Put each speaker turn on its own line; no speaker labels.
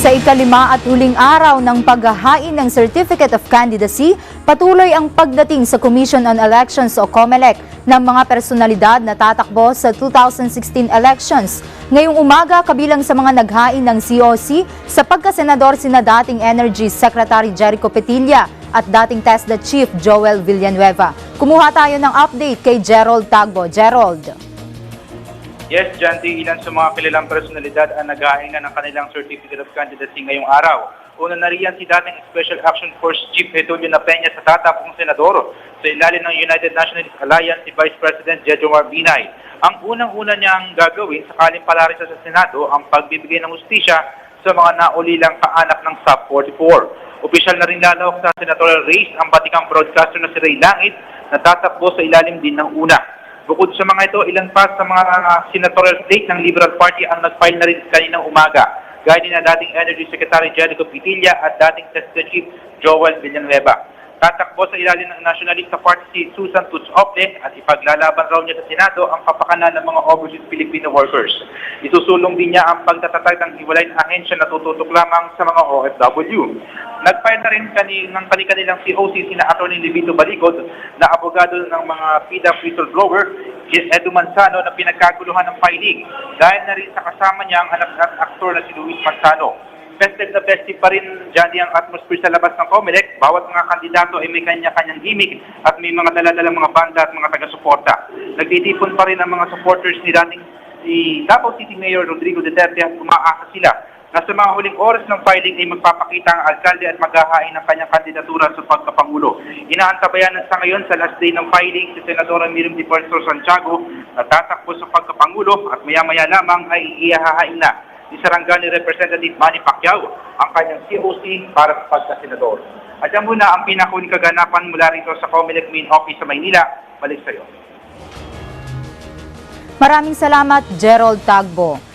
Sa ikalima at huling araw ng paghahain ng Certificate of Candidacy, patuloy ang pagdating sa Commission on Elections o COMELEC ng mga personalidad na tatakbo sa 2016 elections. Ngayong umaga, kabilang sa mga naghain ng COC sa pagkasenador sina dating Energy Secretary Jericho Petilla at dating TESDA Chief Joel Villanueva. Kumuha tayo ng update kay Gerald Tagbo. Gerald.
Yes, Janty, ilan sa mga kilalang personalidad ang naghahinga ng kanilang Certificate of Candidacy ngayong araw. Una na riyan si dating Special Action Force Chief Getulio Napeña sa tatapong senador. Sa ilalim ng United Nationalist Alliance, si Vice President Jejomar Binay. Ang unang-una niyang gagawin sakaling palarisa sa Senado ang pagbibigay ng hustisya sa mga naulilang kaanak ng Sub-44. Opisyal na rin lalawak sa senatorial race ang batikang broadcaster na si Ray Langit na tatakbo sa ilalim din ng una. Bukod sa mga ito, ilan pa sa mga senatorial slate ng Liberal Party ang nag-file na rin kaninang umaga. Gaya din na dating Energy Secretary Jericho Petilla at dating TESDA Chief Joel Villanueva. Tatakbo sa ilalim ng Nationalista Party si Susan Tuts Ople at ipaglalaban raw niya sa Senado ang kapakanan ng mga overseas Filipino workers. Isusulong din niya ang pagtatatag ng hiwalay na ahensya na tututok lamang sa mga OFW. Nag-file na rin ng kanilang COC sina Atty. Levito Balicod na abogado ng mga PIDA whistleblower, Edu Manzano na pinagkaguluhan ng filing. Dahil na rin sa kasama niya ang anak ng aktor na si Luis Manzano. Festive na festive pa rin dyan ang atmosphere sa labas ng COMELEC. Bawat mga kandidato ay may kanya-kanyang gimmick at may mga daladalang mga banda at mga taga-suporta. Nagtitipon pa rin ang mga supporters ni dating si Davao City Mayor Rodrigo Duterte at umaasa sila na sa mga huling oras ng filing ay magpapakita ang alkalde at maghahain ng kanyang kandidatura sa pagkapangulo. Inaantabayan sa ngayon sa last day ng filing si Senadora Miriam Defensor Santiago na tatakbo sa pagkapangulo at maya-maya lamang ay ihahain na ni Sarangani Representative Manny Pacquiao ang kanyang COC para sa pagkasenador. At yan muna ang pinakahuling kaganapan mula rito sa COMELEC Main Office sa Maynila. Balik sa iyo.
Maraming salamat, Gerald Tagbo.